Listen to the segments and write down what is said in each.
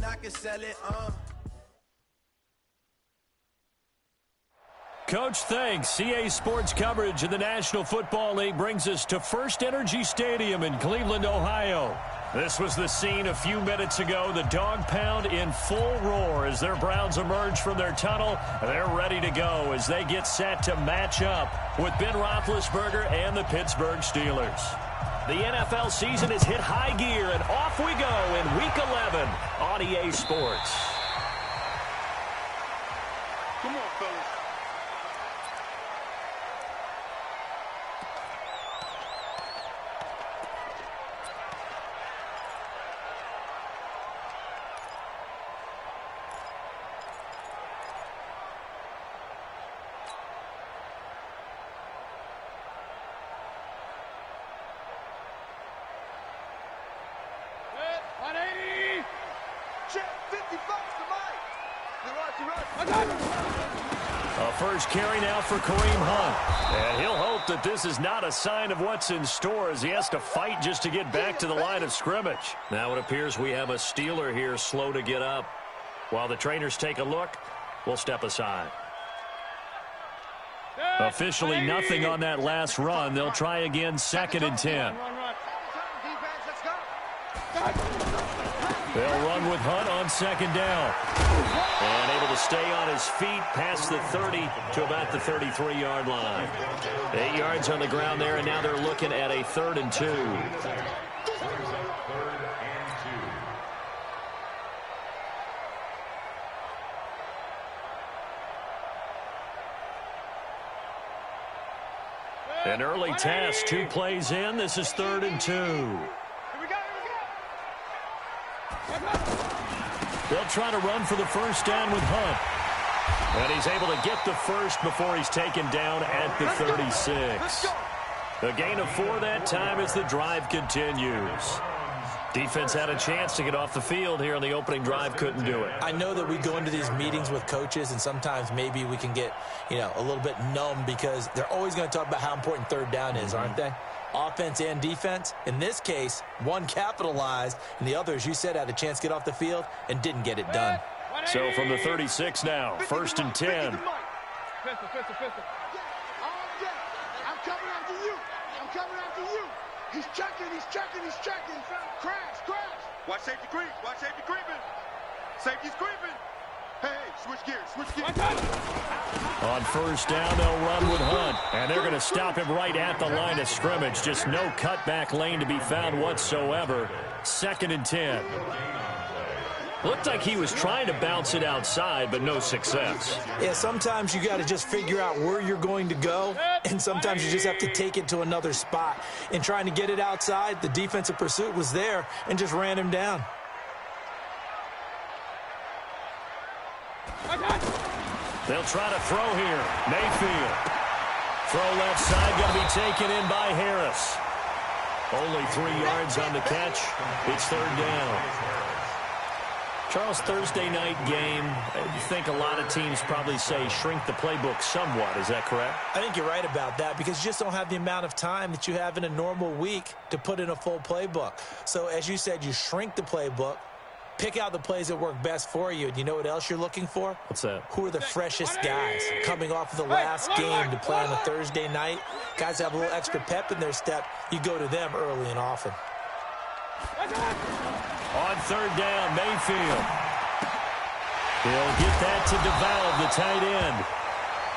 I can sell it, Coach, thanks. CA Sports coverage of the National Football League brings us to First Energy Stadium in Cleveland, Ohio. This was the scene a few minutes ago. The dog pound in full roar as their Browns emerge from their tunnel. They're ready to go as they get set to match up with Ben Roethlisberger and the Pittsburgh Steelers. The NFL season has hit high gear, and off we go in Week 11 on EA Sports. Come on, fellas. A first carry now for Kareem Hunt. And he'll hope that this is not a sign of what's in store as he has to fight just to get back to the line of scrimmage. Now it appears we have a Steeler here slow to get up. While the trainers take a look, we'll step aside. Officially nothing on that last run. They'll try again, 2nd and 10. They'll run with Hunt on 2nd down. And able to stay on his feet past the 30 to about the 33-yard line. 8 yards on the ground there, and now they're looking at a 3rd and 2. An early task, 2 plays in. This is 3rd and 2. They'll try to run for the first down with Hunt. And he's able to get the first before he's taken down at the 36. A gain of 4 that time as the drive continues. Defense had a chance to get off the field here on the opening drive, couldn't do it. I know that we go into these meetings with coaches, and sometimes maybe we can get, a little bit numb because they're always going to talk about how important 3rd down is, aren't they? Offense and defense. In this case, one capitalized, and the other, as you said, had a chance to get off the field and didn't get it done. So from the 36 now, 1st and 10. I'm coming after you. I'm coming after you. He's checking. Crash. Watch safety creep. Watch safety creeping. Safety's creeping. Hey, switch gears. On 1st down, they'll run with Hunt. And they're going to stop him right at the line of scrimmage. Just no cutback lane to be found whatsoever. 2nd and 10. Looked like he was trying to bounce it outside, but no success. Yeah, sometimes you got to just figure out where you're going to go, and sometimes you just have to take it to another spot. In trying to get it outside, the defensive pursuit was there and just ran him down. They'll try to throw here. Mayfield. Throw left side, going to be taken in by Harris. Only 3 yards on the catch. It's 3rd down. Charles, Thursday night game, I think a lot of teams probably say shrink the playbook somewhat. Is that correct? I think you're right about that because you just don't have the amount of time that you have in a normal week to put in a full playbook. So, as you said, you shrink the playbook, pick out the plays that work best for you. And you know what else you're looking for? What's that? Who are the freshest guys coming off of the last game to play on a Thursday night? Guys have a little extra pep in their step. You go to them early and often. On 3rd down, Mayfield. He'll get that to DeValve, the tight end.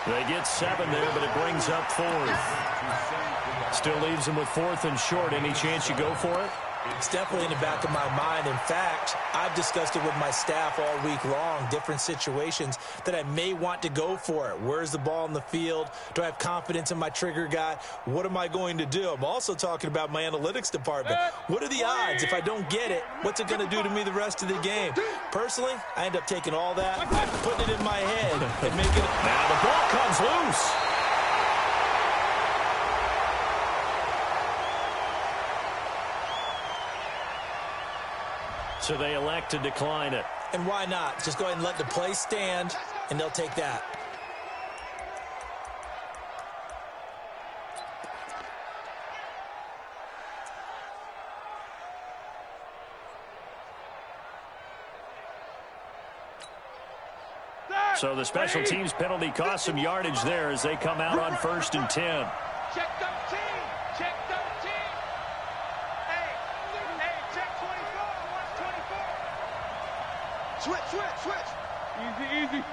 They get 7 there, but it brings up 4th. Still leaves them with 4th and short. Any chance you go for it? It's definitely in the back of my mind. In fact, I've discussed it with my staff all week long, different situations that I may want to go for it. Where's the ball in the field? Do I have confidence in my trigger guy? What am I going to do? I'm also talking about my analytics department. What are the odds? If I don't get it, what's it going to do to me the rest of the game? Personally, I end up taking all that, putting it in my head, and making it. Now the ball comes loose. So they elect to decline it. And why not? Just go ahead and let the play stand, and they'll take that. So the special teams penalty cost some yardage there as they come out on 1st and 10. Check 13. Check 13. Hey, check 24. Watch 24. Switch. Easy.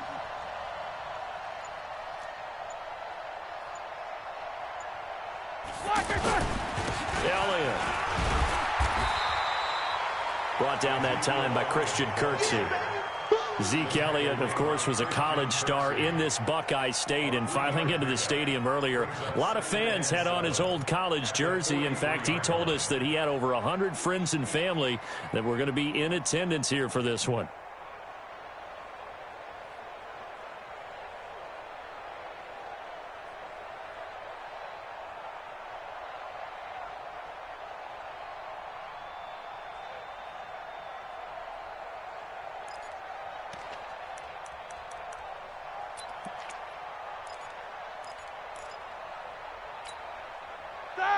Elliott. Brought down that time by Christian Kirksey. Zeke Elliott, of course, was a college star in this Buckeye State, and filing into the stadium earlier, a lot of fans had on his old college jersey. In fact, he told us that he had over 100 friends and family that were going to be in attendance here for this one.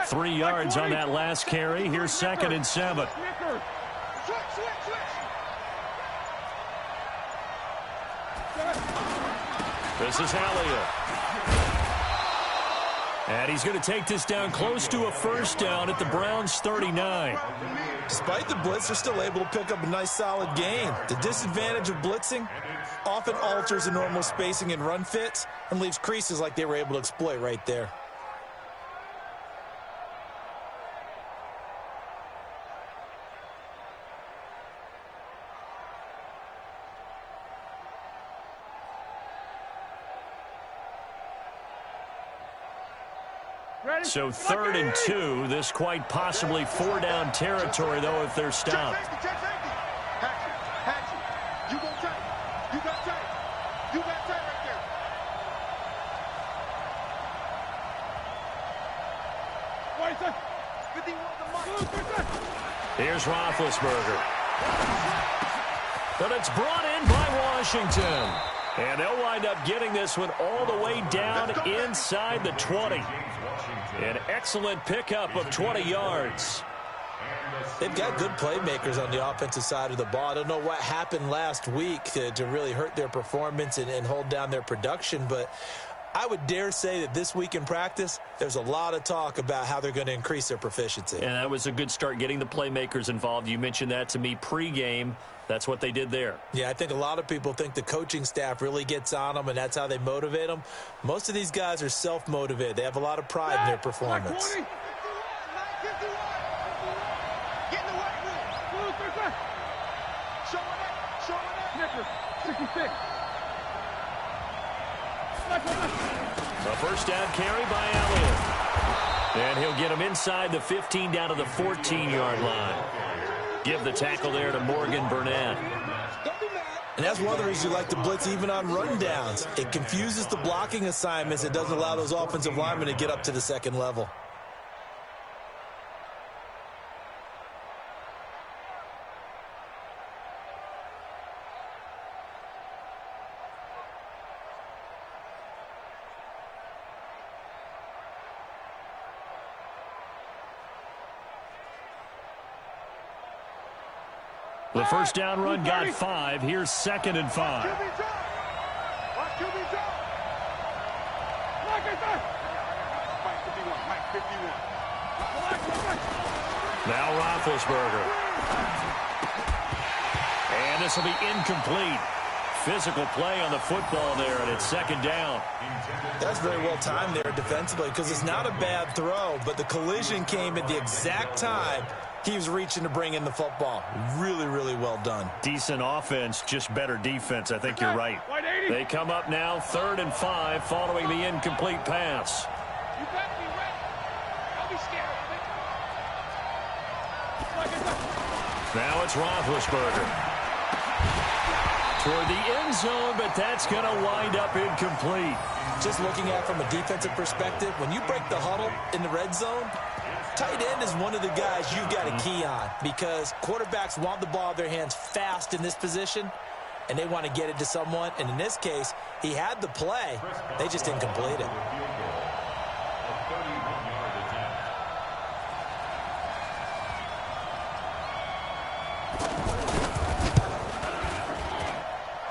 Three yards on that last carry. Here's 2nd and 7. This is Elliott. And he's going to take this down close to a first down at the Browns' 39. Despite the blitz, they're still able to pick up a nice solid gain. The disadvantage of blitzing often alters the normal spacing and run fits and leaves creases like they were able to exploit right there. So 3rd and 2. This quite possibly 4-down territory, though, if they're stopped. You got tight right there. Here's Roethlisberger. But it's brought in by Washington. And they'll wind up getting this one all the way down inside the 20. An excellent pickup of 20 yards. They've got good playmakers on the offensive side of the ball. I don't know what happened last week to really hurt their performance and hold down their production, but I would dare say that this week in practice, there's a lot of talk about how they're going to increase their proficiency. And that was a good start, getting the playmakers involved. You mentioned that to me pregame. That's what they did there. Yeah, I think a lot of people think the coaching staff really gets on them, and that's how they motivate them. Most of these guys are self-motivated. They have a lot of pride in their performance. A first down carry by Elliott. And he'll get him inside the 15 down to the 14-yard line. Give the tackle there to Morgan Burnett. And that's one of the reasons you like to blitz even on rundowns. It confuses the blocking assignments. It doesn't allow those offensive linemen to get up to the second level. The first down run got 5. Here's 2nd and 5. Now Roethlisberger. And this will be incomplete. Physical play on the football there, and it's 2nd down. That's very well timed there defensively because it's not a bad throw, but the collision came at the exact time he was reaching to bring in the football. Really, really well done. Decent offense, just better defense. I think you're right. They come up now 3rd and 5 following the incomplete pass. You better be ready. Don't be scared of it. Now it's Roethlisberger. Toward the end zone, but that's going to wind up incomplete. Just looking at it from a defensive perspective, when you break the huddle in the red zone, tight end is one of the guys you've got to key on because quarterbacks want the ball in their hands fast in this position, and they want to get it to someone. And in this case, he had the play. They just didn't complete it.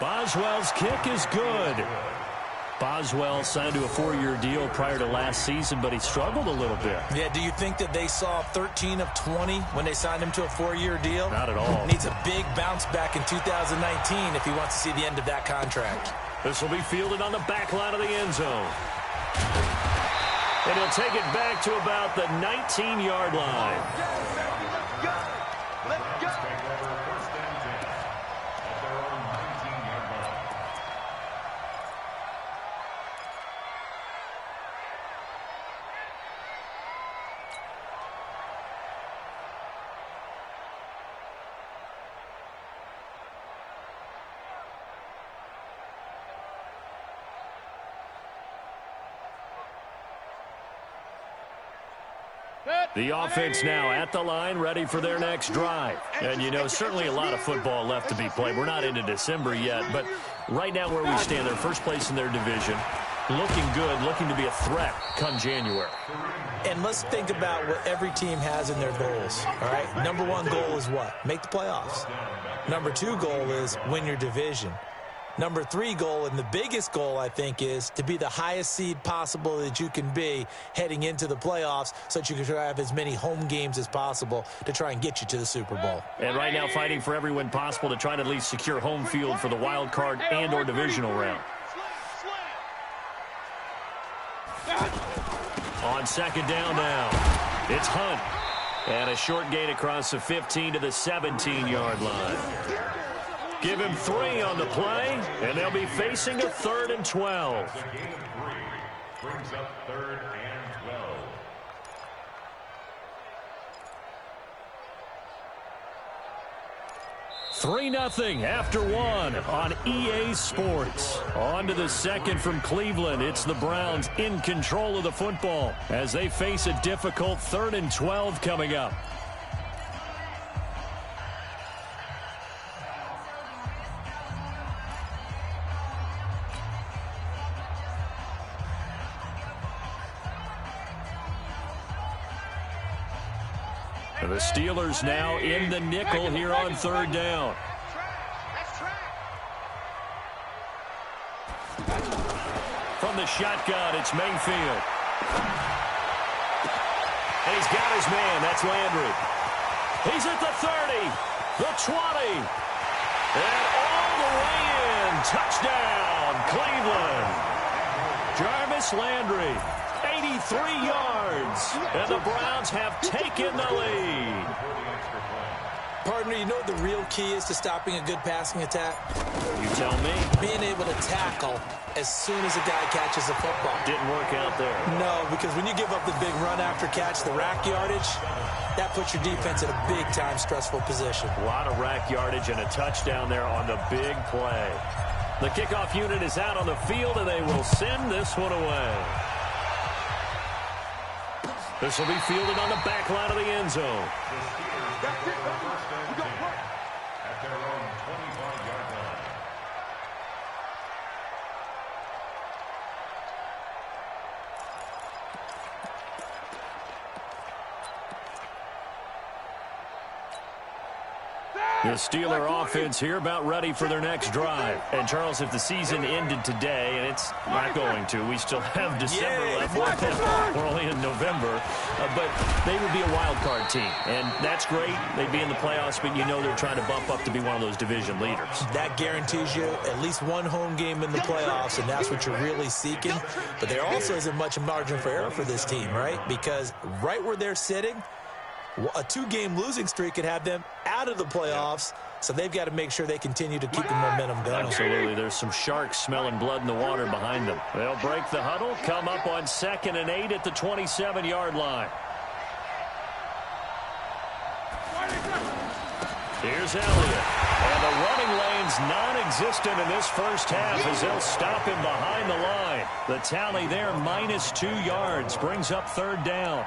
Boswell's kick is good. Boswell signed to a 4-year deal prior to last season, but he struggled a little bit. Yeah, do you think that they saw 13 of 20 when they signed him to a 4-year deal? Not at all. Needs a big bounce back in 2019 if he wants to see the end of that contract. This will be fielded on the back line of the end zone. And he'll take it back to about the 19-yard line. The offense now at the line, ready for their next drive. And, you know, certainly a lot of football left to be played. We're not into December yet, but right now where we stand, they're first place in their division. Looking good, looking to be a threat come January. And let's think about what every team has in their goals, all right? Number 1 goal is what? Make the playoffs. Number 2 goal is win your division. Number 3 goal, and the biggest goal, I think, is to be the highest seed possible that you can be heading into the playoffs so that you can have as many home games as possible to try and get you to the Super Bowl. And right now fighting for every win possible to try to at least secure home field for the wild card and or divisional round. On second down now, it's Hunt. And a short gain across the 15 to the 17-yard line. Give him 3 on the play, and they'll be facing a 3rd and 12. Brings up 3rd and 12. $3-0 after 1 on EA Sports. On to the second from Cleveland. It's the Browns in control of the football as they face a difficult 3rd and 12 coming up. The Steelers now in the nickel here on 3rd down. From the shotgun, it's Mayfield. And he's got his man. That's Landry. He's at the 30, the 20, and all the way in. Touchdown, Cleveland. Jarvis Landry. 83 yards, and the Browns have taken the lead. Partner, you know what the real key is to stopping a good passing attack? You tell me. Being able to tackle as soon as a guy catches the football. Didn't work out there. No, because when you give up the big run after catch, the rack yardage, that puts your defense in a big-time stressful position. A lot of rack yardage and a touchdown there on the big play. The kickoff unit is out on the field, and they will send this one away. This will be fielded on the back line of the end zone. That's it, baby. We got work. At their own 25-yard line. The Steeler offense here about ready for their next drive. And, Charles, if the season ended today, and it's not going to, we still have December left. We're only in November. But they would be a wild card team. And that's great. They'd be in the playoffs, but you know they're trying to bump up to be one of those division leaders. That guarantees you at least one home game in the playoffs, and that's what you're really seeking. But there also isn't much margin for error for this team, right? Because right where they're sitting, a 2-game losing streak could have them out of the playoffs, so they've got to make sure they continue to keep the momentum going. Absolutely. There's some sharks smelling blood in the water behind them. They'll break the huddle, come up on 2nd and 8 at the 27-yard line. Here's Elliott. And the running lane's non-existent in this first half as they'll stop him behind the line. The tally there, -2 yards, brings up 3rd down.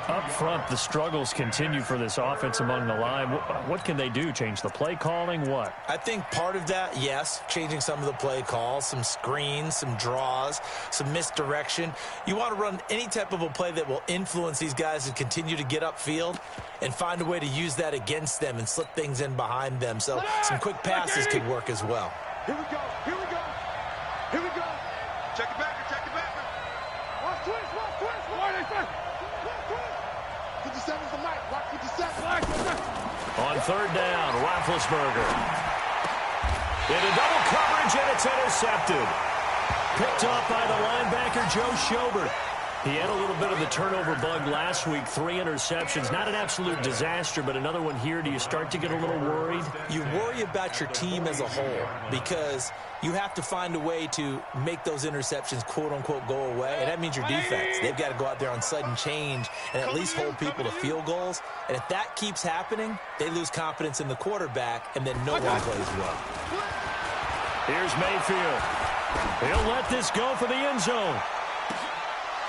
Up front, the struggles continue for this offense among the line. What can they do? Change the play calling? What? I think part of that, yes, changing some of the play calls, some screens, some draws, some misdirection. You want to run any type of a play that will influence these guys to continue to get upfield and find a way to use that against them and slip things in behind them. So some quick passes could work as well. Here we go. Here we go. Here we go. Check it back. Check it back. Watch twist. Watch twist. Watch twist. Watch twist. 57's the mic. Watch 57. On third down, Roethlisberger. Into double coverage, and it's intercepted. Picked off by the linebacker, Joe Schobert. He had a little bit of the turnover bug last week, 3 interceptions. Not an absolute disaster, but another one here. Do you start to get a little worried? You worry about your team as a whole because you have to find a way to make those interceptions, quote-unquote, go away. And that means your defense. They've got to go out there on sudden change and at least hold people to field goals. And if that keeps happening, they lose confidence in the quarterback, and then no one plays well. Here's Mayfield. He'll let this go for the end zone.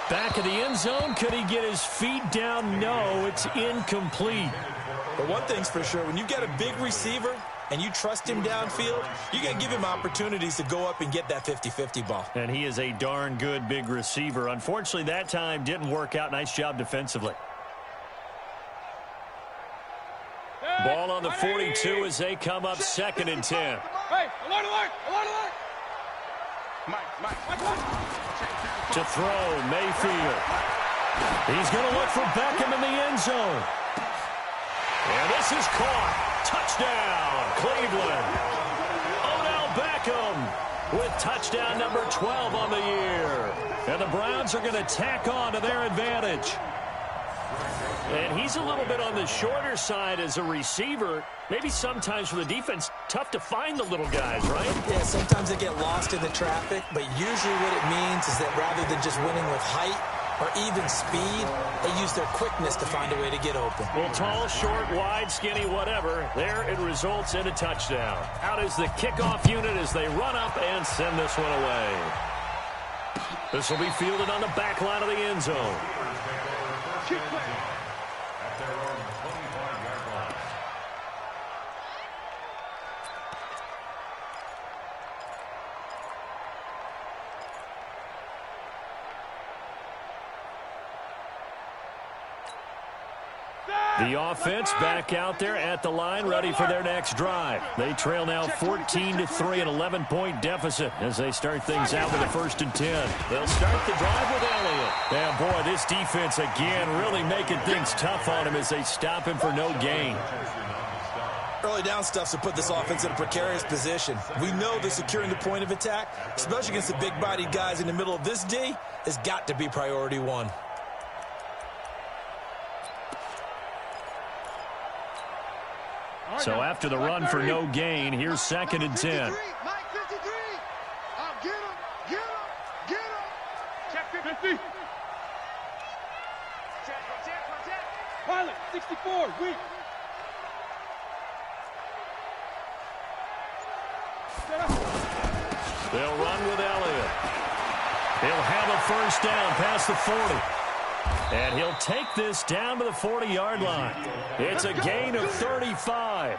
Back of the end zone. Could he get his feet down? No, it's incomplete. But one thing's for sure, when you get a big receiver and you trust him downfield, you got to give him opportunities to go up and get that 50-50 ball. And he is a darn good big receiver. Unfortunately, that time didn't work out. Nice job defensively. Ball on the 42 as they come up 2nd and 10. Hey, alert. Mike. To throw, Mayfield. He's going to look for Beckham in the end zone. And this is caught. Touchdown, Cleveland. Odell Beckham with touchdown number 12 on the year. And the Browns are going to tack on to their advantage. And he's a little bit on the shorter side as a receiver. Maybe sometimes for the defense, tough to find the little guys, right? Yeah, sometimes they get lost in the traffic, but usually what it means is that rather than just winning with height or even speed, they use their quickness to find a way to get open. Well, tall, short, wide, skinny, whatever, there it results in a touchdown. Out is the kickoff unit as they run up and send this one away. This will be fielded on the back line of the end zone. The offense back out there at the line, ready for their next drive. They trail now 14-3, an 11-point deficit as they start things out with a 1st and 10. They'll start the drive with Elliott. And boy, this defense again really making things tough on him as they stop him for no gain. Early down stuffs will put this offense in a precarious position. We know that securing the point of attack, especially against the big-bodied guys in the middle of this D, has got to be priority 1. So after the run for no gain, here's 2nd and 10. Mike 53. Get him. Check 50. Pilot 64. Weak. They'll run with Elliott. He'll have a 1st down past the 40. And he'll take this down to the 40-yard line. It's a gain of 35.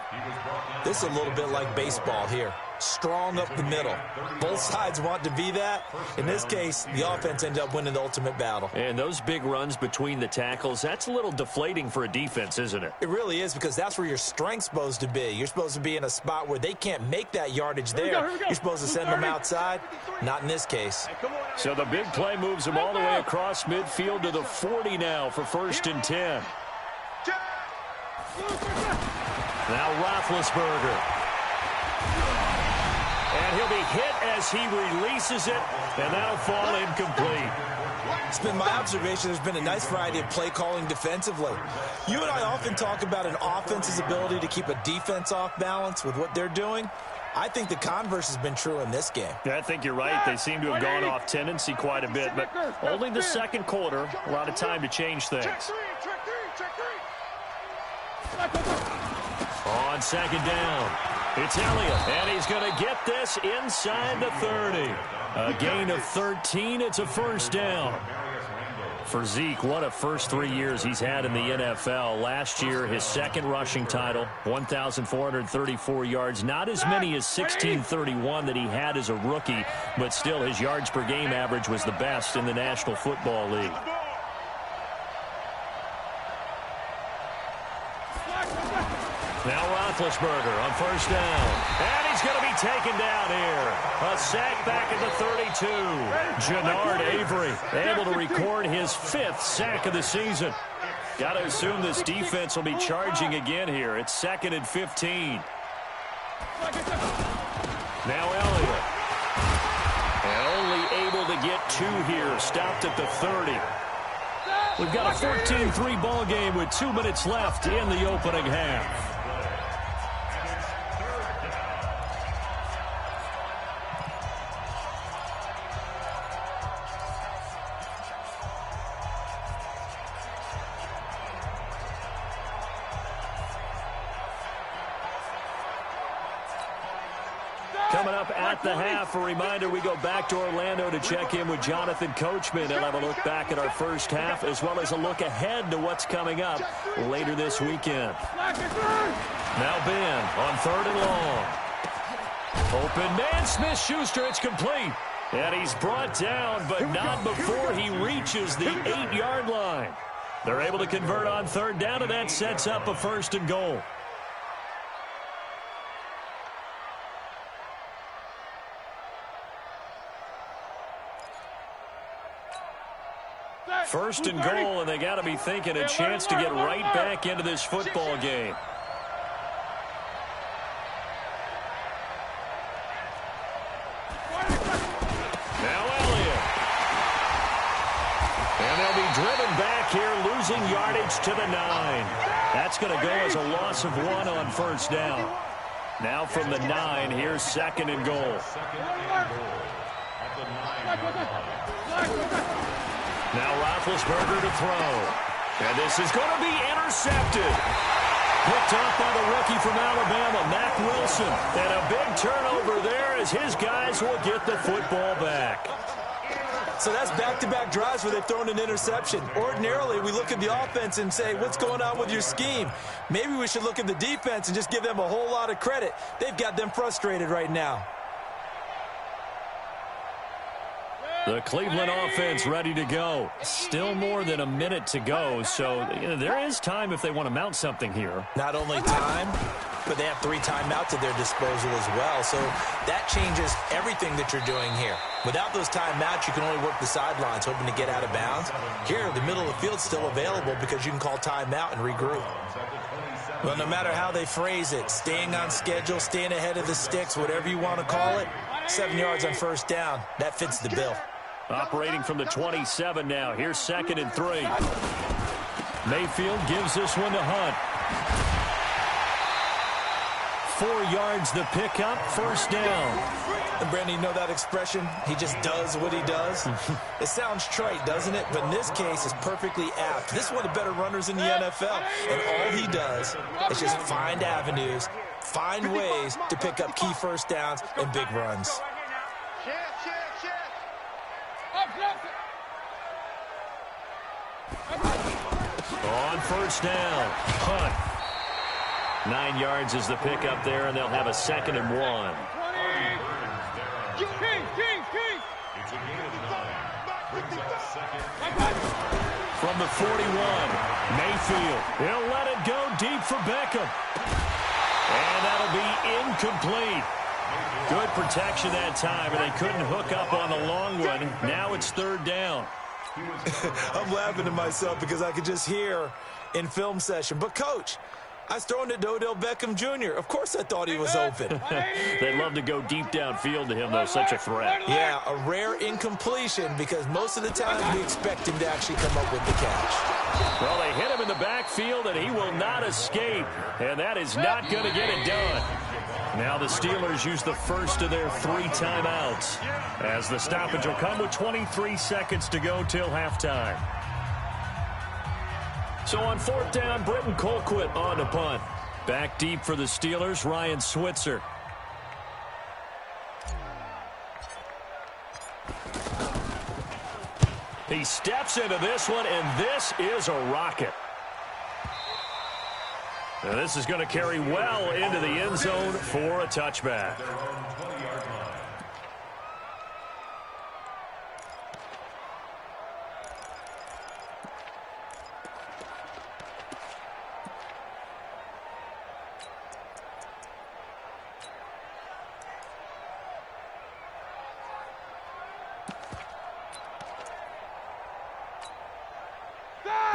This is a little bit like baseball here. Strong up the middle. Both sides want to be that. In this case, the offense ended up winning the ultimate battle. And those big runs between the tackles, that's a little deflating for a defense, isn't it? It really is, because that's where your strength's supposed to be. You're supposed to be in a spot where they can't make that yardage there. You're supposed to send them outside. Not in this case. So the big play moves them all the way across midfield to the 40 now for 1st and 10. Now Roethlisberger. And he'll be hit as he releases it, and that'll fall incomplete. It's been my observation there's been a nice variety of play calling defensively. You and I often talk about an offense's ability to keep a defense off balance with what they're doing. I think the converse has been true in this game. Yeah, I think you're right. They seem to have gone off tendency quite a bit, but only the 2nd quarter. A lot of time to change things. On 2nd down, it's Elliott, and he's going to get this inside the 30. A gain of 13. It's a 1st down. For Zeke, what a first 3 years he's had in the NFL. Last year, his 2nd rushing title, 1,434 yards. Not as many as 1,631 that he had as a rookie, but still his yards per game average was the best in the National Football League. Now Roethlisberger on first down. And he's going to be taken down here. A sack back at the 32. Jannard Avery able to record his 5th sack of the season. Got to assume this defense will be charging again here. It's 2nd and 15. Now Elliott. And only able to get 2 here. Stopped at the 30. We've got a 14-3 ball game with 2 minutes left in the opening half. Coming up at the half, a reminder, we go back to Orlando to check in with Jonathan Coachman. He'll have a look back at our first half as well as a look ahead to what's coming up later this weekend. Now Ben on 3rd and long. Open man, Smith-Schuster, it's complete. And he's brought down, but not before he reaches the 8-yard line. They're able to convert on 3rd down, and that sets up a 1st and goal. First and goal, and they got to be thinking a chance to get right back into this football game. Now Elliott. And they'll be driven back here, losing yardage to the 9. That's going to go as a loss of 1 on first down. Now from the 9, here's 2nd and goal. Now Roethlisberger to throw. And this is going to be intercepted. Picked off by the rookie from Alabama, Mack Wilson. And a big turnover there as his guys will get the football back. So that's back-to-back drives where they've thrown an interception. Ordinarily, we look at the offense and say, what's going on with your scheme? Maybe we should look at the defense and just give them a whole lot of credit. They've got them frustrated right now. The Cleveland offense ready to go. Still more than a minute to go, so there is time if they want to mount something here. Not only time, but they have 3 timeouts at their disposal as well, so that changes everything that you're doing here. Without those timeouts, you can only work the sidelines, hoping to get out of bounds. Here, the middle of the field's still available because you can call timeout and regroup. Well, no matter how they phrase it, staying on schedule, staying ahead of the sticks, whatever you want to call it, 7 yards on first down, that fits the bill. Operating from the 27 now. Here's 2nd and 3. Mayfield gives this one to Hunt. 4 yards the pickup, first down. And Brandon, you know that expression? He just does what he does. It sounds trite, doesn't it? But in this case, it's perfectly apt. This is one of the better runners in the NFL. And all he does is just find avenues, find ways to pick up key first downs and big runs. On first down, Hunt. 9 yards is the pickup there, and they'll have a 2nd and 1. From the 41, Mayfield. He'll let it go deep for Beckham. And that'll be incomplete. Good protection that time, and they couldn't hook up on the long one. Now it's 3rd down. I'm laughing to myself because I could just hear in film session. But, Coach, I was throwing it to Odell Beckham Jr. Of course I thought he was open. They'd love to go deep downfield to him, though. Such a threat. Yeah, a rare incompletion because most of the time we expect him to actually come up with the catch. Well, they hit him in the backfield, and he will not escape. And that is not going to get it done. Now the Steelers use the first of their 3 timeouts as the stoppage will come with 23 seconds to go till halftime. So on 4th down, Britton Colquitt on to punt. Back deep for the Steelers, Ryan Switzer. He steps into this one, and this is a rocket. Now this is going to carry well into the end zone for a touchback.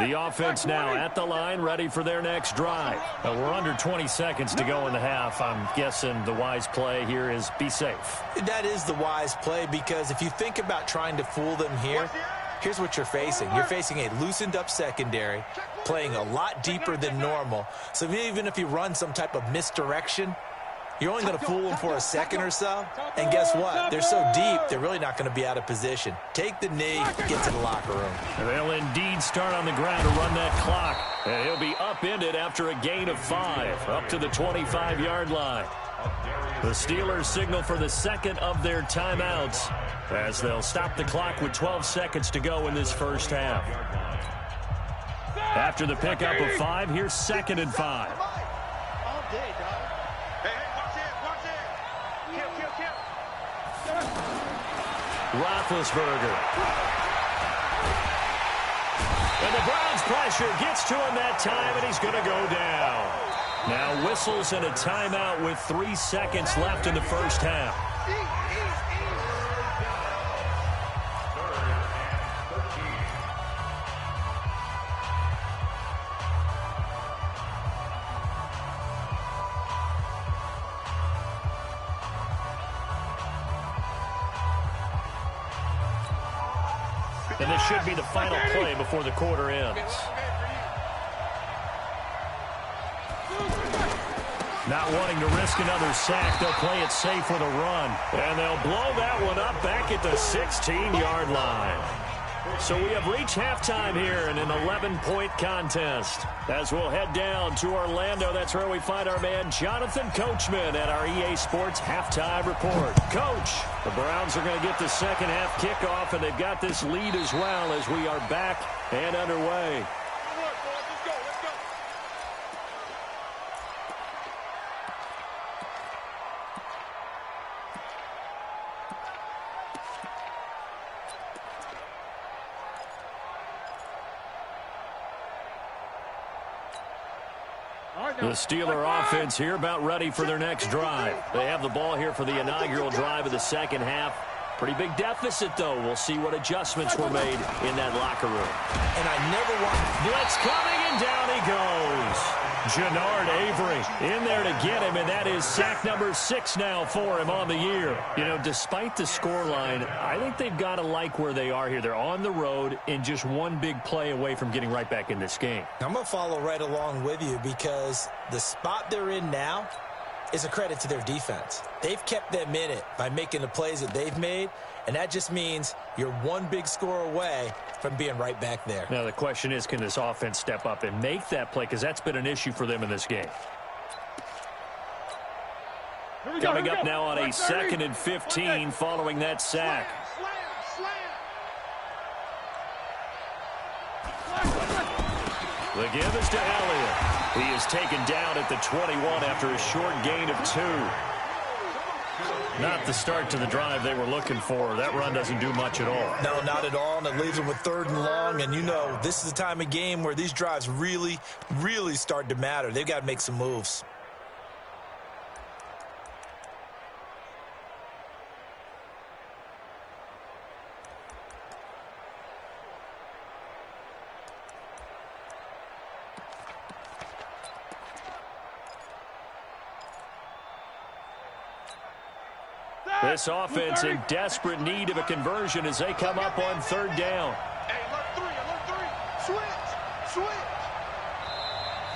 The offense now at the line, ready for their next drive. We're under 20 seconds to go in the half. I'm guessing the wise play here is be safe. That is the wise play, because if you think about trying to fool them here, here's what you're facing. You're facing a loosened up secondary, playing a lot deeper than normal. So even if you run some type of misdirection, you're only going to fool them for a second or so. And guess what? They're so deep, they're really not going to be out of position. Take the knee, get to the locker room. And they'll indeed start on the ground to run that clock. And he'll be upended after a gain of 5, up to the 25-yard line. The Steelers signal for the second of their timeouts as they'll stop the clock with 12 seconds to go in this first half. After the pickup of 5, here's 2nd and 5. All day, dog. Roethlisberger. And the Browns' pressure gets to him that time, and he's going to go down. Now whistles and a timeout with 3 seconds left in the first half. And this should be the final play before the quarter ends. Not wanting to risk another sack, they'll play it safe with a run. And they'll blow that one up back at the 16-yard line. So we have reached halftime here in an 11-point contest. As we'll head down to Orlando, that's where we find our man Jonathan Coachman at our EA Sports Halftime Report. Coach, the Browns are going to get the second half kickoff, and they've got this lead as well as we are back and underway. The Steeler offense here about ready for their next drive. They have the ball here for the inaugural drive of the second half. Pretty big deficit, though. We'll see what adjustments were made in that locker room. And I never want... Blitz coming, and down he goes. Jannard Avery in there to get him, and that is sack number 6 now for him on the year. You know, despite the scoreline, I think they've got to like where they are here. They're on the road and just one big play away from getting right back in this game. I'm going to follow right along with you, because the spot they're in now is a credit to their defense. They've kept them in it by making the plays that they've made, and that just means you're one big score away from being right back there. Now the question is, can this offense step up and make that play, because that's been an issue for them in this game. Coming up now on a 2nd and 15 following that sack. The give is to Elliott. He is taken down at the 21 after a short gain of 2. Not the start to the drive they were looking for. That run doesn't do much at all. No, not at all, and it leaves them with 3rd and long. And you know, this is the time of game where these drives really, really start to matter. They've got to make some moves. This offense in desperate need of a conversion as they come up on 3rd down. Hey, switch.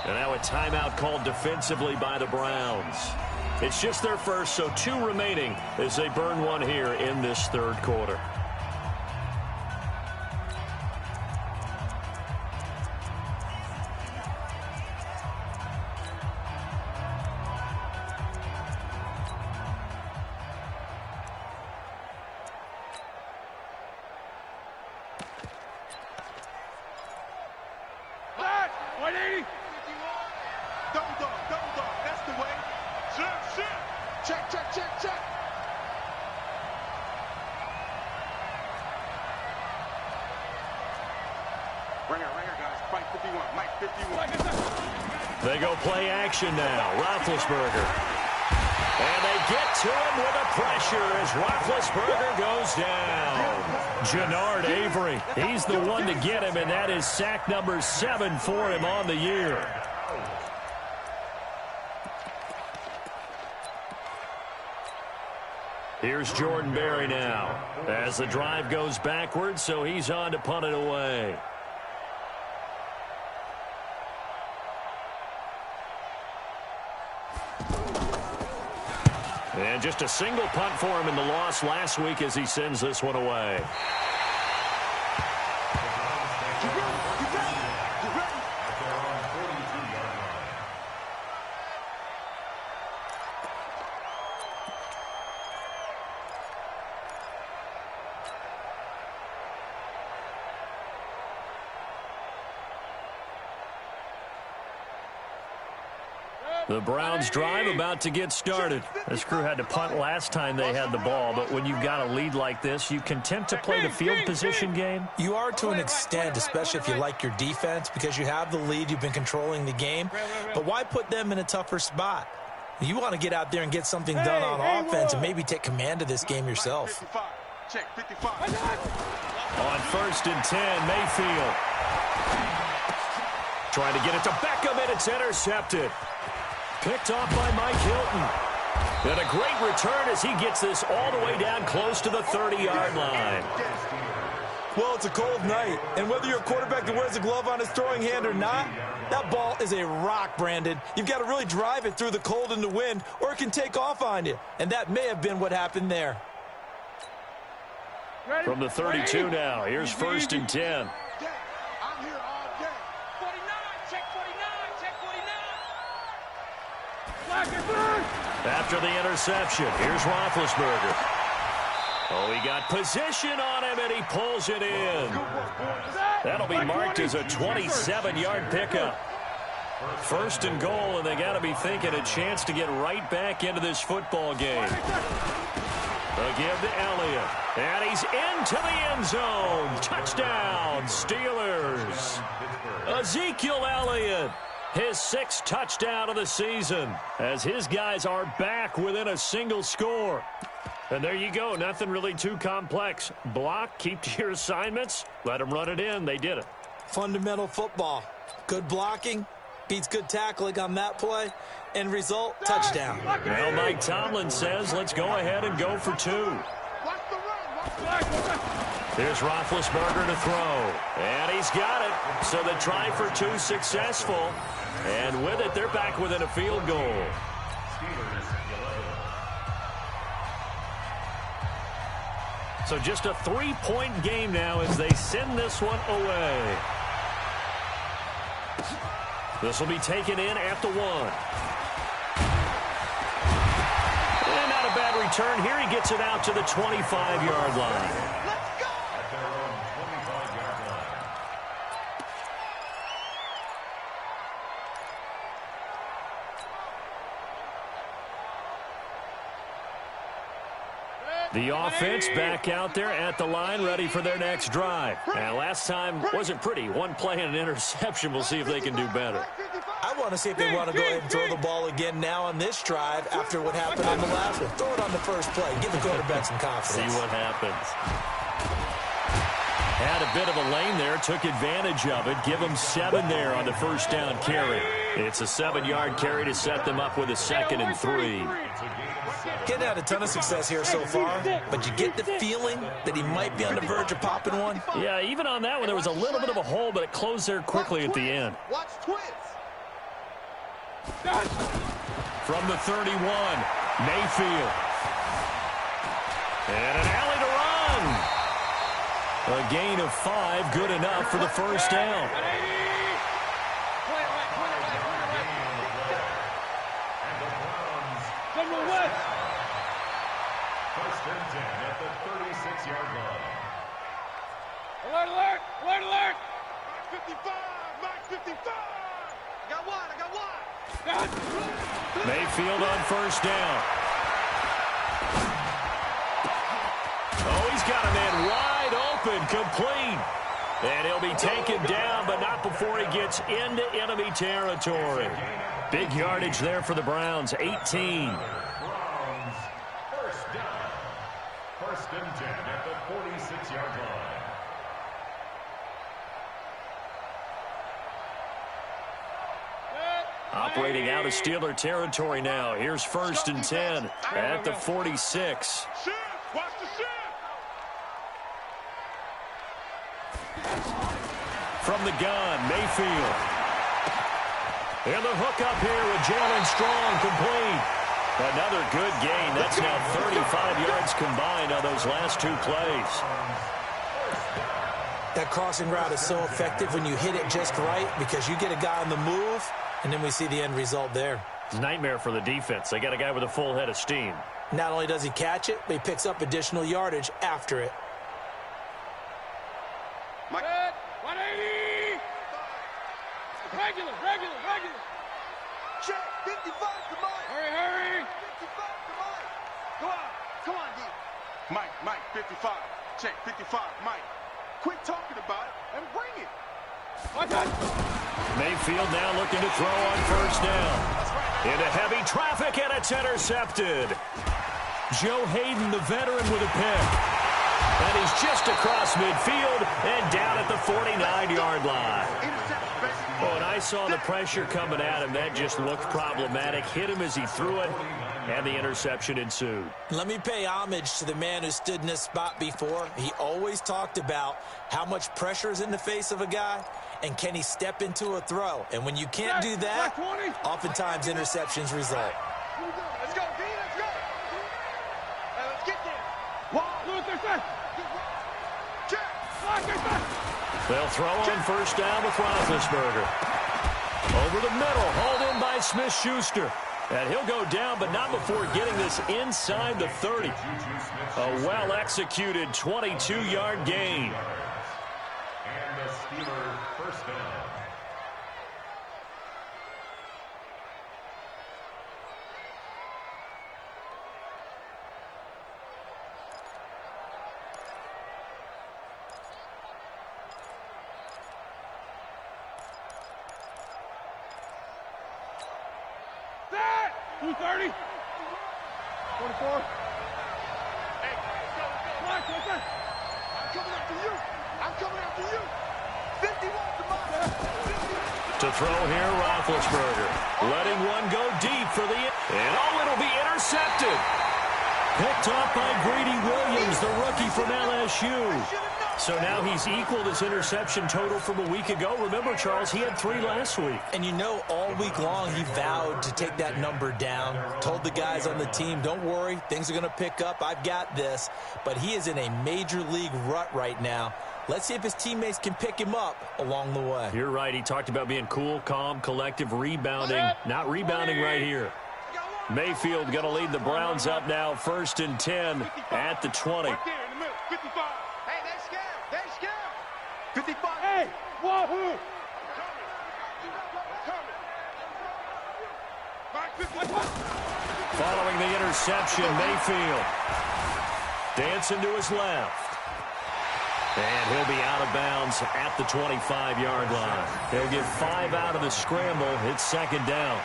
And now a timeout called defensively by the Browns. It's just their first, so 2 remaining as they burn one here in this 3rd quarter. They go play action now. Roethlisberger. And they get to him with the pressure as Roethlisberger goes down. Jannard Avery, he's the one to get him, and that is sack number 7 for him on the year. Here's Jordan Berry now as the drive goes backwards, so he's on to punt it away. And just a single punt for him in the loss last week as he sends this one away. The Browns drive about to get started. This crew had to punt last time they had the ball, but when you've got a lead like this, you content to play the field position game? You are to an extent, especially if you like your defense, because you have the lead, you've been controlling the game. But why put them in a tougher spot? You want to get out there and get something done on offense and maybe take command of this game yourself. Check 55. On 1st and 10, Mayfield. Trying to get it to Beckham, and it's intercepted. Picked off by Mike Hilton. And a great return as he gets this all the way down close to the 30-yard line. Well, it's a cold night, and whether you're a quarterback that wears a glove on his throwing hand or not, that ball is a rock, Brandon. You've got to really drive it through the cold and the wind, or it can take off on you. And that may have been what happened there. From the 32 now, here's 1st and 10. I'm here all day. 49, check 49, check 49. After the interception, here's Roethlisberger. Oh, he got position on him, and he pulls it in. That'll be marked as a 27-yard pickup. 1st and goal, and they got to be thinking a chance to get right back into this football game. They'll give to Elliott, and he's into the end zone. Touchdown, Steelers. Ezekiel Elliott, his 6th touchdown of the season, as his guys are back within a single score. And there you go, nothing really too complex. Block, keep to your assignments, let them run it in. They did it. Fundamental football. Good blocking beats good tackling on that play. End result, touchdown. Well, Mike Tomlin says, let's go ahead and go for 2. Here's Roethlisberger to throw. And he's got it. So the try for 2 successful. And with it, they're back within a field goal. So just a 3-point game now as they send this one away. This will be taken in at the 1. And not a bad return. Here he gets it out to the 25-yard line. The offense back out there at the line, ready for their next drive. And last time wasn't pretty. One play and an interception. We'll see if they can do better. I want to see if they want to go ahead and throw the ball again now on this drive after what happened on the last one. Throw it on the first play. Give the quarterback some confidence. See what happens. Had a bit of a lane there, took advantage of it. Give them 7 there on the 1st down carry. It's a 7-yard carry to set them up with a 2nd and 3. Getting had a ton of success here so far, but you get the feeling that he might be on the verge of popping one. Yeah, even on that one, there was a little bit of a hole, but it closed there quickly at the end. Watch twins. From the 31, Mayfield. And an alley to run. A gain of 5, good enough for the 1st down. First and 10 at the 36-yard line. Alert, alert, alert, alert. 55, Mike 55. Got one, I got one. Mayfield on 1st down. Oh, he's got a man wide open, complete. And he'll be taken down, but not before he gets into enemy territory. Big yardage there for the Browns, 18. First and 10 at the 46-yard line. Operating out of Steeler territory now. Here's first and 10 at the 46. Watch the shift. From the gun, Mayfield. And the hook up here with Jalen Strong complete. Another good gain. That's now 35 yards combined on those last two plays. That crossing route is so effective when you hit it just right because you get a guy on the move, and then we see the end result there. It's a nightmare for the defense. They got a guy with a full head of steam. Not only does he catch it, but he picks up additional yardage after it. Mike. 180. Regular. Check. 55 to Mike. Hurry. 55 to Mike. Go out. Come on, D. Mike, 55. Check. 55, Mike. Quit talking about it and bring it. Mayfield now looking to throw on first down. Into heavy traffic, and it's intercepted. Joe Hayden, the veteran, with a pick. And he's just across midfield and down at the 49-yard line. Oh, and I saw the pressure coming at him. That just looked problematic. Hit him as he threw it, and the interception ensued. Let me pay homage to the man who stood in this spot before. He always talked about how much pressure is in the face of a guy, and can he step into a throw. And when you can't do that, oftentimes interceptions result. Let's go, D. Let's go. Hey, let's get there. They'll throw on first down with Roethlisberger. Over the middle, hauled in by Smith-Schuster. And he'll go down, but not before getting this inside the 30. A well-executed 22-yard gain. And the Steelers first down. Set. 230. 24. Hey, let's go. Watch. I'm coming after you. 51 to Mike. To throw here, Roethlisberger. Letting one go deep for the... And it'll be intercepted. Picked off by Greedy Williams, the rookie from LSU. So now he's equaled his interception total from a week ago. Remember, Charles, he had 3 last week. And you know, all week long, he vowed to take that number down. Told the guys on the team, don't worry, things are going to pick up. I've got this. But he is in a major league rut right now. Let's see if his teammates can pick him up along the way. You're right. He talked about being cool, calm, collective, rebounding. Not rebounding right here. Mayfield going to lead the Browns up now, first and 10 at the 20. Right there in the middle. 55. Hey, they scared. 55. Hey, wahoo. Following the interception, Mayfield dancing to his left. And he'll be out of bounds at the 25-yard line. He'll get 5 out of the scramble. It's second down.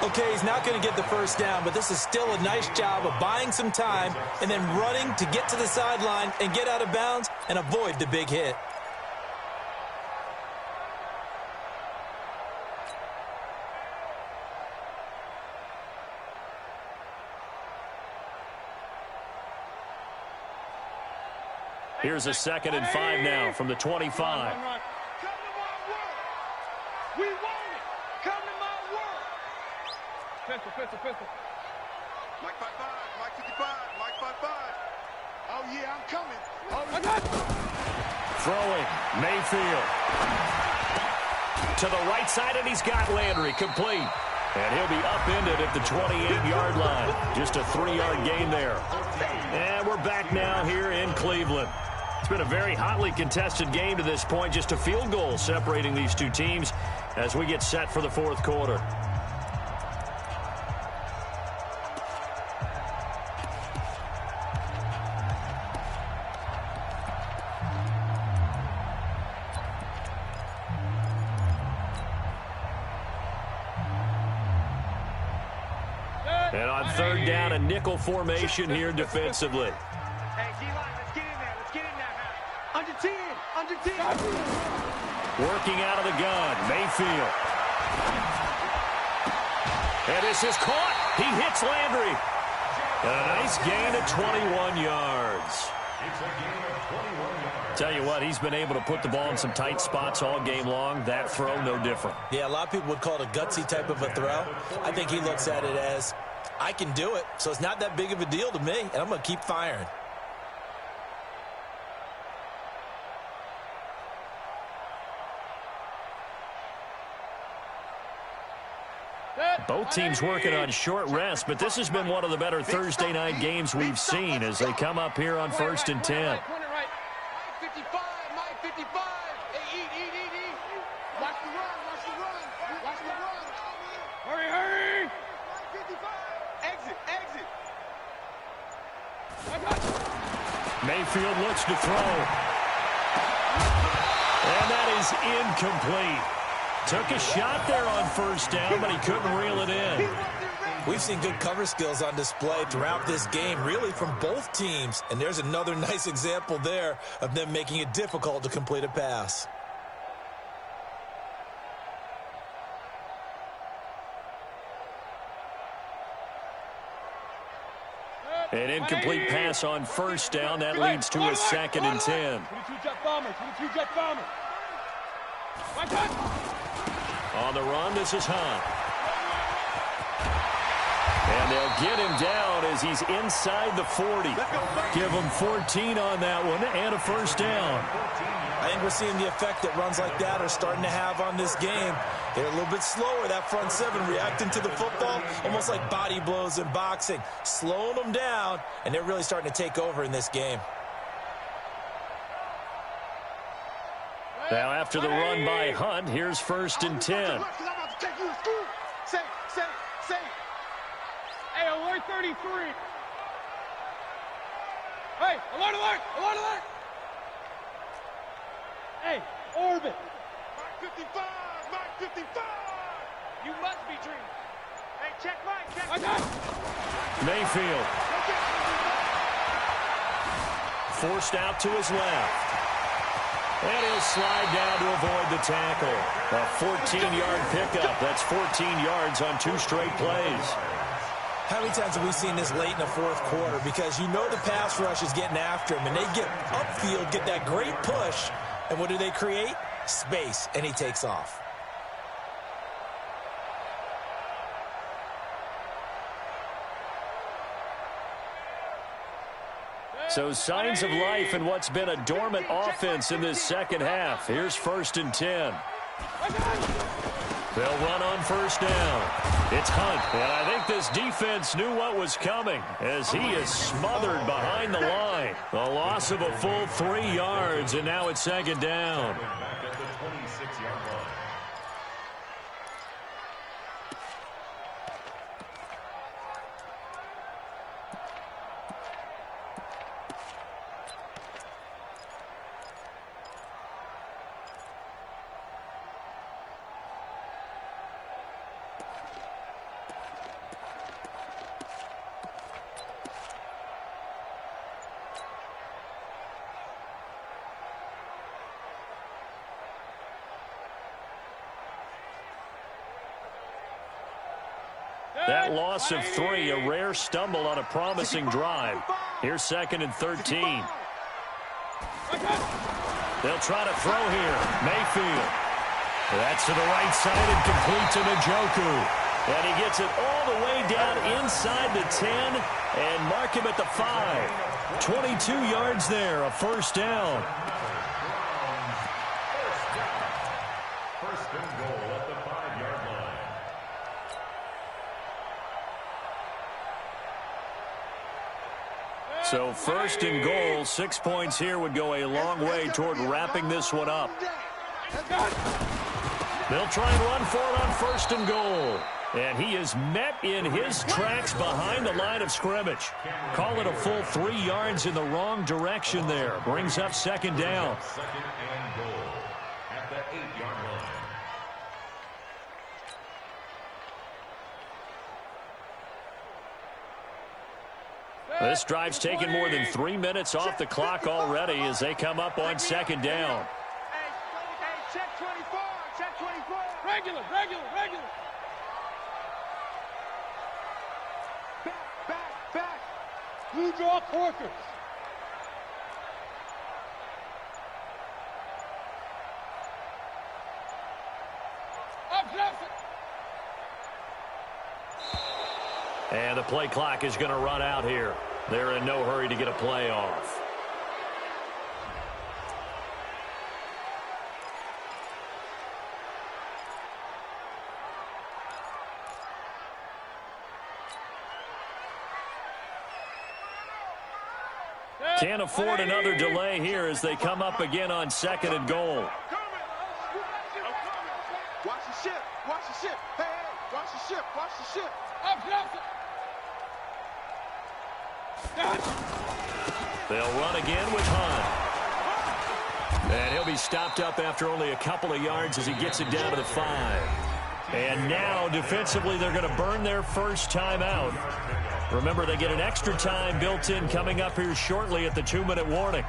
Okay, he's not going to get the first down, but this is still a nice job of buying some time and then running to get to the sideline and get out of bounds and avoid the big hit. Here's a second and 5 now from the 25. Come to my world. We want it. Come to my world. Pistol. Mike 55. Mike 55. Mike 55. Oh, yeah, I'm coming. Throwing, Mayfield. To the right side, and he's got Landry complete. And he'll be upended at the 28-yard line. Just a 3-yard gain there. And we're back now here in Cleveland. It's been a very hotly contested game to this point. Just a field goal separating these two teams as we get set for the fourth quarter. And on third down, a nickel formation here defensively. Hey, D-line, let's get in there. Let's get in there, man. Under 10. Under 10. Working out of the gun, Mayfield. And this is caught. He hits Landry. And a nice gain of 21 yards. It's a gain of 21 yards. Tell you what, he's been able to put the ball in some tight spots all game long. That throw, no different. Yeah, a lot of people would call it a gutsy type of a throw. I think he looks at it as, I can do it, so it's not that big of a deal to me, and I'm going to keep firing. Both teams working on short rest, but this has been one of the better Thursday night games we've seen as they come up here on 1st and 10. Mike 55, Mike 55. Hey, eat. Watch the run, watch the run, watch the run. Hurry. Mike 55. Exit. Mayfield looks to throw. And that is incomplete. Took a shot there on 1st down, but he couldn't reel it in. We've seen good cover skills on display throughout this game, really from both teams. And there's another nice example there of them making it difficult to complete a pass. An incomplete pass on 1st down. That leads to a 2nd and 10. 22 jet bomber. On the run, this is Hunt. And they'll get him down as he's inside the 40. Give him 14 on that one and a 1st down. I think we're seeing the effect that runs like that are starting to have on this game. They're a little bit slower, that front seven, reacting to the football, almost like body blows in boxing, slowing them down, and they're really starting to take over in this game. Now after the run by Hunt, here's 1st and 10. I'm about to take you to school. Say. Hey, alert 33. Hey, alert. Hey, orbit. Mike 55. You must be dreaming. Hey, check Mike. Mayfield. Forced out to his left. And he'll slide down to avoid the tackle. A 14-yard pickup. That's 14 yards on 2 straight plays. How many times have we seen this late in the 4th quarter? Because you know the pass rush is getting after him, and they get upfield, get that great push, and what do they create? Space, and he takes off. So signs of life in what's been a dormant offense in this 2nd half. Here's 1st and 10. They'll run on 1st down. It's Hunt, and I think this defense knew what was coming as he is smothered behind the line. The loss of a full 3 yards, and now it's 2nd down. Back at the 26-yard line. That loss of 3, a rare stumble on a promising drive. Here's 2nd and 13. They'll try to throw here. Mayfield. That's to the right side and complete to Njoku. And he gets it all the way down inside the 10 and mark him at the 5. 22 yards there, a 1st down. First and goal at the 5-yard line. So 1st and goal, 6 points here would go a long way toward wrapping this one up. They'll try and run for it on 1st and goal. And he is met in his tracks behind the line of scrimmage. Call it a full 3 yards in the wrong direction there. Brings up 2nd down. 2nd and goal at the 8-yard line. This drive's taken more than 3 minutes off the clock already as they come up on second down. Hey, check 24. Check 24. Regular. Back. Blue draw Corkers. And the play clock is going to run out here. They're in no hurry to get a play off. Can't afford another delay here as they come up again on second and goal. Watch the ship. Hey, watch the ship. They'll run again with Hunt. And he'll be stopped up after only a couple of yards as he gets it down to the 5. And now, defensively, they're going to burn their first timeout. Remember, they get an extra time built in coming up here shortly at the 2-minute warning.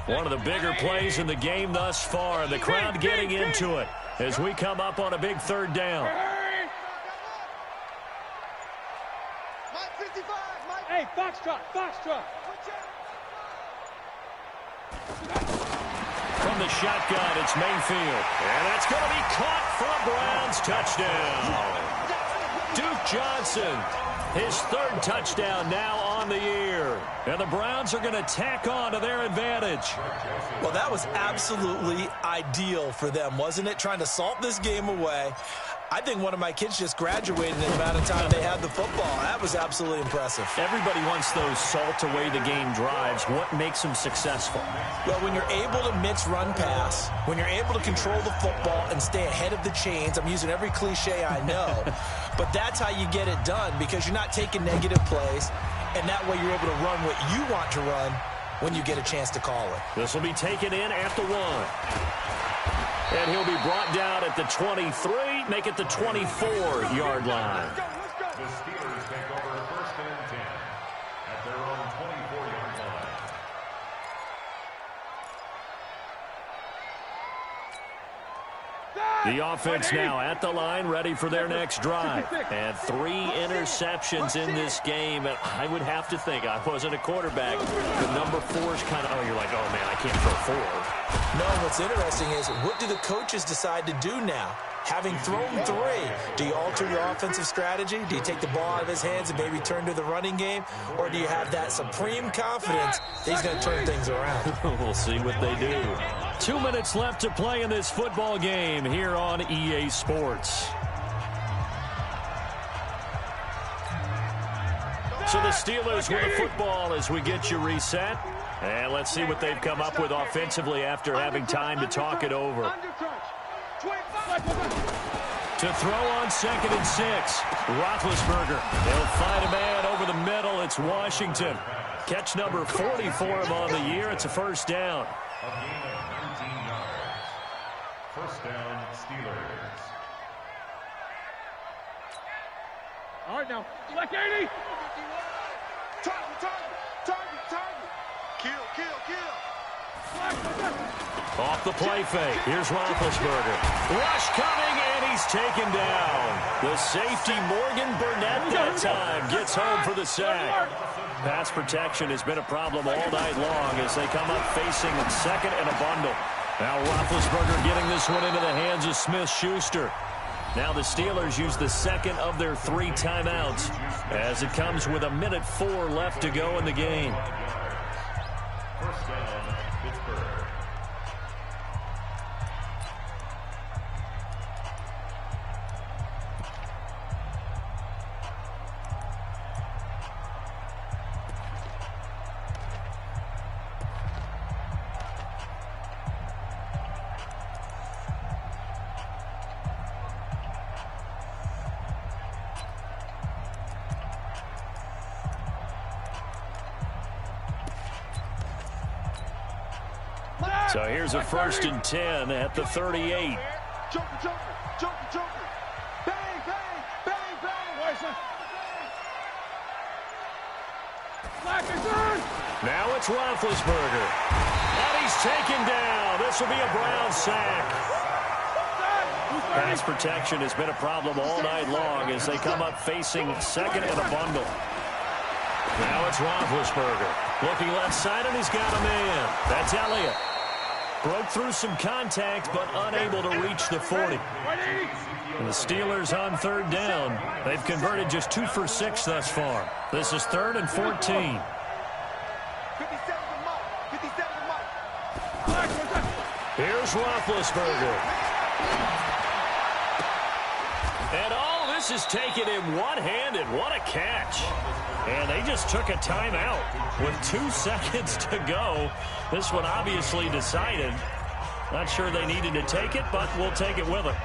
One of the bigger plays in the game thus far. The crowd getting into it as we come up on a big third down. Mike 55. Hey, Foxtrot. From the shotgun, it's Mayfield. And that's going to be caught for a Browns touchdown. Duke Johnson, his third touchdown now on the year. And the Browns are going to tack on to their advantage. Well, that was absolutely ideal for them, wasn't it? Trying to salt this game away. I think one of my kids just graduated in the amount of time they had the football. That was absolutely impressive. Everybody wants those salt-away-the-game drives. What makes them successful? Well, when you're able to mix run pass, when you're able to control the football and stay ahead of the chains, I'm using every cliche I know, but that's how you get it done because you're not taking negative plays, and that way you're able to run what you want to run when you get a chance to call it. This will be taken in at the 1. And he'll be brought down at the 23, make it the 24-yard line. The Steelers take over first and 10 at their own 24-yard line. The offense now at the line, ready for their next drive. And 3 interceptions in this game. And I would have to think, I wasn't a quarterback, the number 4 is kind of, oh, you're like, oh, man, I can't throw 4. No, what's interesting is what do the coaches decide to do now? Having thrown 3, do you alter your offensive strategy? Do you take the ball out of his hands and maybe turn to the running game? Or do you have that supreme confidence that he's going to turn things around? We'll see what they do. 2 minutes left to play in this football game here on EA Sports. So the Steelers with the football as we get you reset. And let's see what they've come up with offensively after having time to talk it over. To throw on second and 6, Roethlisberger. They'll find a man over the middle. It's Washington. Catch number 40 for him on the year. It's a first down. A gain of 19 yards. First down, Steelers. All right, now. Like 80. Target. Kill. Off the play fake. Here's Roethlisberger. Rush coming, and he's taken down. The safety, Morgan Burnett, that time gets home for the sack. Pass protection has been a problem all night long as they come up facing second and a bundle. Now Roethlisberger getting this one into the hands of Smith-Schuster. Now the Steelers use the second of their 3 timeouts as it comes with 1:04 left to go in the game. First down, Pittsburgh. So here's a 1st and 10 at the 38. Joker, Joker, Joker, Joker. Bang, bang, bang, bang. Now it's Roethlisberger. And he's taken down. This will be a Brown sack. Pass protection has been a problem all night long as they come up facing second and a bundle. Now it's Roethlisberger. Looking left side, and he's got a man. That's Elliott. Broke through some contact, but unable to reach the 40. And the Steelers on 3rd down. They've converted just 2 for 6 thus far. This is 3rd and 14. Here's Roethlisberger. And all this is taken in one-handed. What a catch. And they just took a timeout with 2 seconds to go. This one obviously decided. Not sure they needed to take it, but we'll take it with them.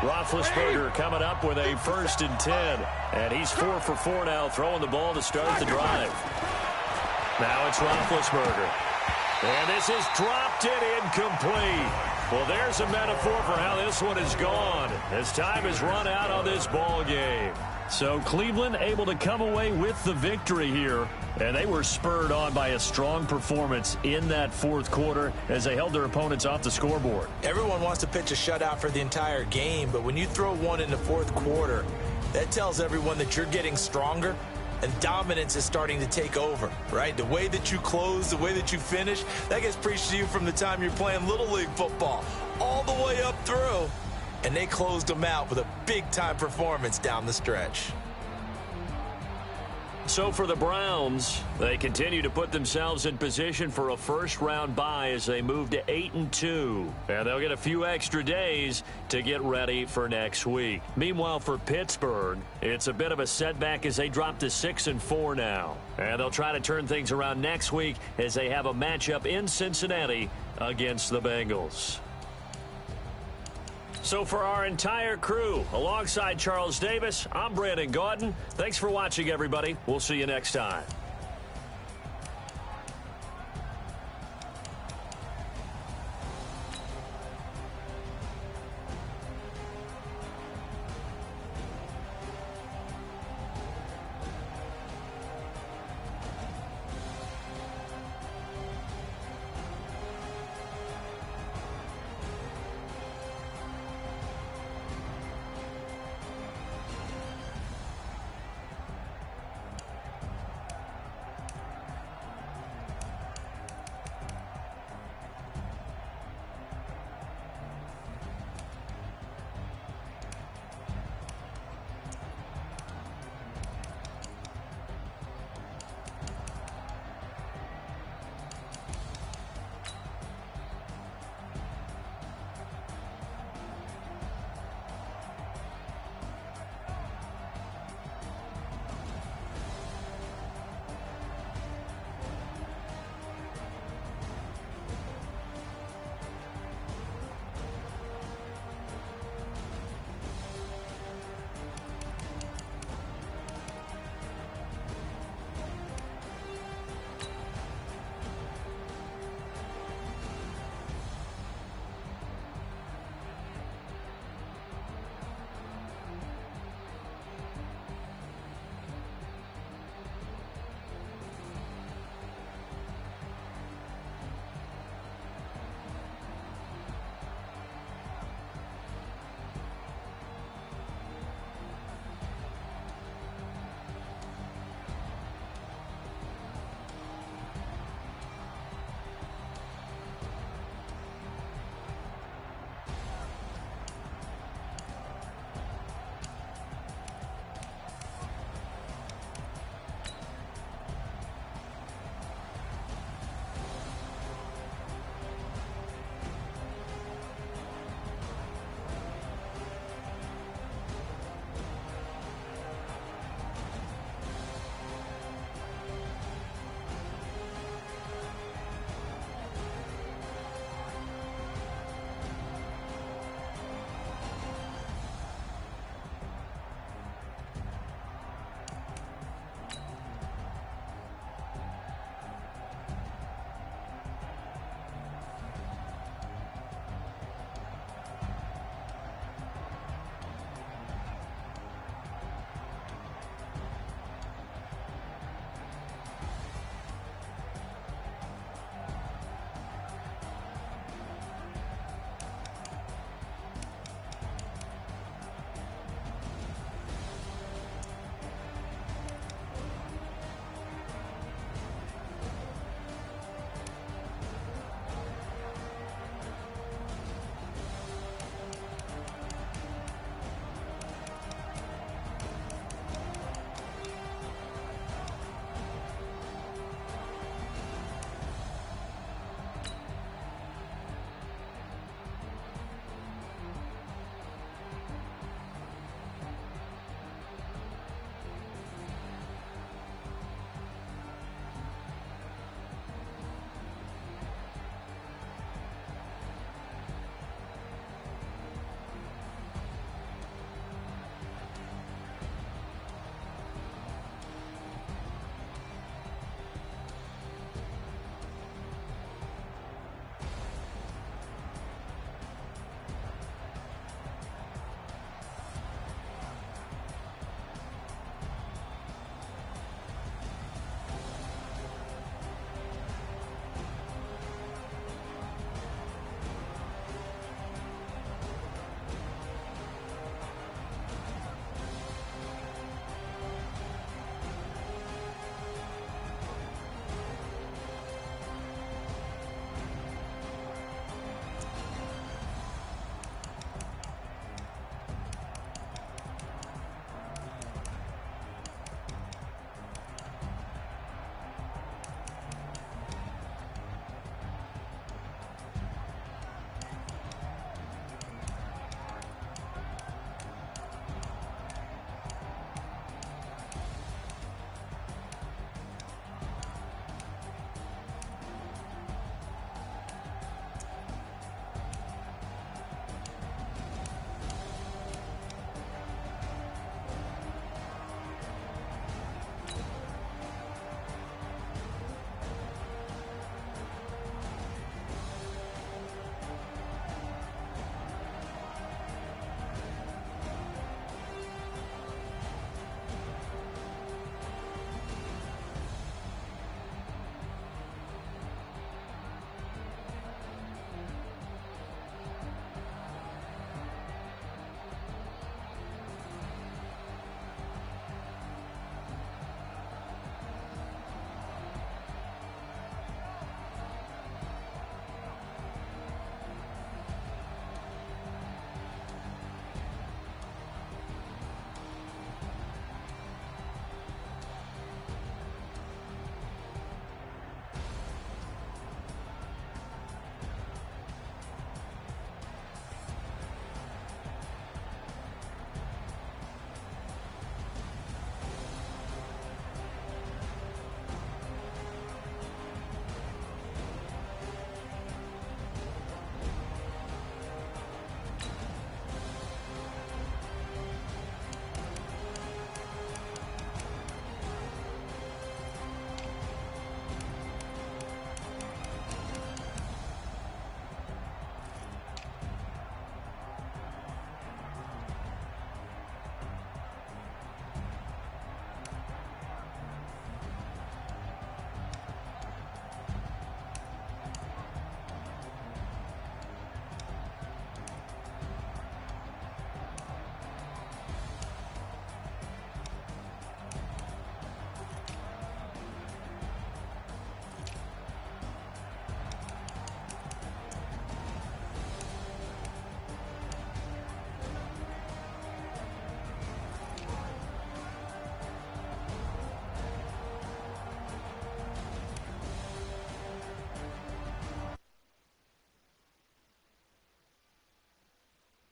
Roethlisberger coming up with a 1st and 10. And he's 4 for 4 now, throwing the ball to start the drive. Now it's Roethlisberger. And this is dropped it incomplete. Well, there's a metaphor for how this one is gone as time has run out on this ball game. So Cleveland able to come away with the victory here, and they were spurred on by a strong performance in that 4th quarter as they held their opponents off the scoreboard. Everyone wants to pitch a shutout for the entire game, but when you throw one in the 4th quarter, that tells everyone that you're getting stronger and dominance is starting to take over, right? The way that you close, the way that you finish, that gets preached to you from the time you're playing Little League football all the way up through. And they closed them out with a big-time performance down the stretch. So for the Browns, they continue to put themselves in position for a first-round bye as they move to 8-2. And they'll get a few extra days to get ready for next week. Meanwhile, for Pittsburgh, it's a bit of a setback as they drop to 6-4 now. And they'll try to turn things around next week as they have a matchup in Cincinnati against the Bengals. So for our entire crew, alongside Charles Davis, I'm Brandon Gaudin. Thanks for watching, everybody. We'll see you next time.